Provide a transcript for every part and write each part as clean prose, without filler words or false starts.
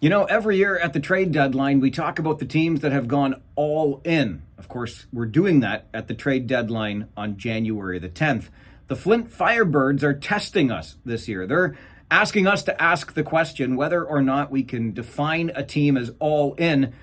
You know, every year at the trade deadline, we talk about the teams that have gone all in. Of course, we're doing that at the trade deadline on January the 10th. The Flint Firebirds are testing us this year. They're asking us to ask the question whether or not we can define a team as all in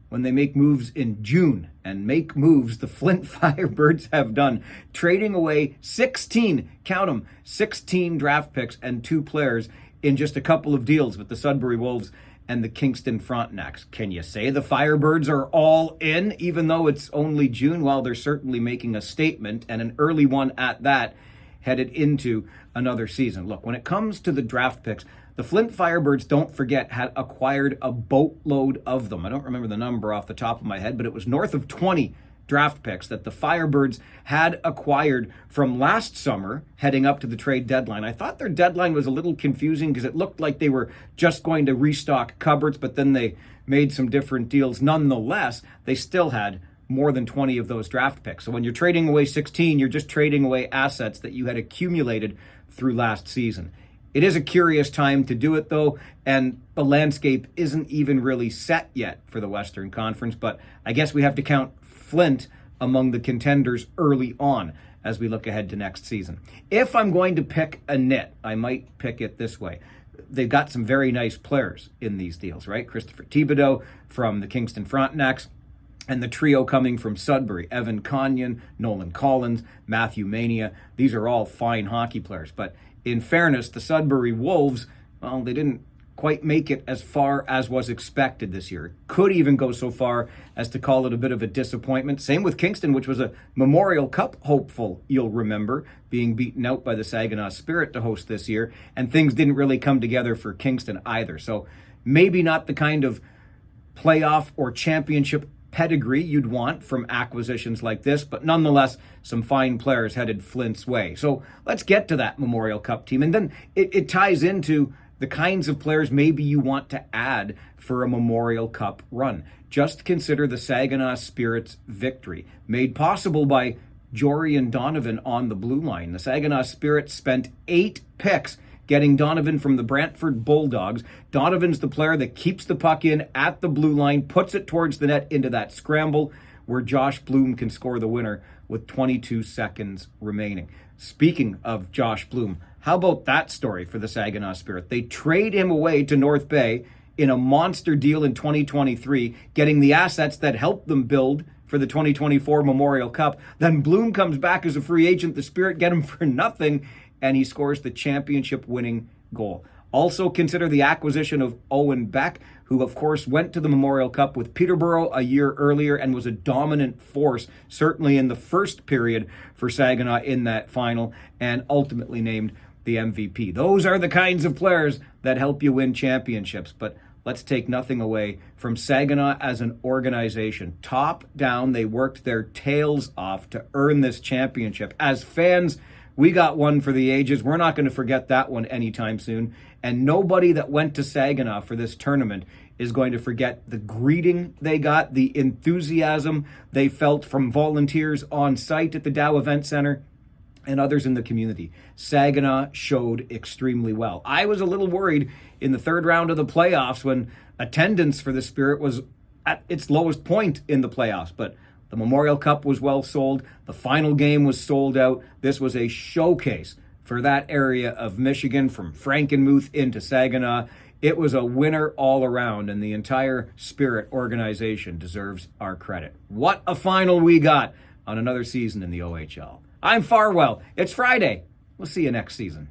when they make moves in June. And make moves the Flint Firebirds have done, trading away 16, count them, 16 draft picks and 2 players in just a couple of deals with the Sudbury Wolves and the Kingston Frontenacs. Can you say the Firebirds are all in, even though it's only June? Well, they're certainly making a statement, and an early one at that, headed into another season. Look, when it comes to the draft picks, the Flint Firebirds, don't forget, had acquired a boatload of them. I don't remember the number off the top of my head, but it was north of 20 draft picks that the Firebirds had acquired from last summer heading up to the trade deadline. I thought their deadline was a little confusing because it looked like they were just going to restock cupboards, but then they made some different deals. Nonetheless, they still had more than 20 of those draft picks. So when you're trading away 16, you're just trading away assets that you had accumulated through last season. It is a curious time to do it, though, and the landscape isn't even really set yet for the Western Conference, but I guess we have to count Flint among the contenders early on as we look ahead to next season. If I'm going to pick a nit, I might pick it this way. They've got some very nice players in these deals, right? Christopher Thibodeau from the Kingston Frontenacs, and the trio coming from Sudbury, Evan Conyon, Nolan Collins, Matthew Mania. These are all fine hockey players. But in fairness, the Sudbury Wolves, well, they didn't quite make it as far as was expected this year. Could even go so far as to call it a bit of a disappointment. Same with Kingston, which was a Memorial Cup hopeful, you'll remember, being beaten out by the Saginaw Spirit to host this year. And things didn't really come together for Kingston either. So maybe not the kind of playoff or championship pedigree you'd want from acquisitions like this, but nonetheless, some fine players headed Flint's way. So let's get to that Memorial Cup team. And then it ties into the kinds of players maybe you want to add for a Memorial Cup run. Just consider the Saginaw Spirit's victory, made possible by Jorian Donovan on the blue line. The Saginaw Spirit spent 8 picks getting Donovan from the Brantford Bulldogs. Donovan's the player that keeps the puck in at the blue line, puts it towards the net into that scramble where Josh Bloom can score the winner with 22 seconds remaining. Speaking of Josh Bloom, how about that story for the Saginaw Spirit? They trade him away to North Bay in a monster deal in 2023, getting the assets that helped them build for the 2024 Memorial Cup. Then Bloom comes back as a free agent. The Spirit get him for nothing, and he scores the championship-winning goal. Also consider the acquisition of Owen Beck, who of course went to the Memorial Cup with Peterborough a year earlier and was a dominant force, certainly in the first period for Saginaw in that final, and ultimately named the MVP. Those are the kinds of players that help you win championships, but let's take nothing away from Saginaw as an organization. Top down, they worked their tails off to earn this championship. As fans, we got one for the ages. We're not going to forget that one anytime soon. And nobody that went to Saginaw for this tournament is going to forget the greeting they got, the enthusiasm they felt from volunteers on site at the Dow Event Center and others in the community. Saginaw showed extremely well. I was a little worried in the third round of the playoffs when attendance for the Spirit was at its lowest point in the playoffs, but the Memorial Cup was well sold. The final game was sold out. This was a showcase for that area of Michigan, from Frankenmuth into Saginaw. It was a winner all around, and the entire Spirit organization deserves our credit. What a final we got on another season in the OHL. I'm Farwell. It's Friday. We'll see you next season.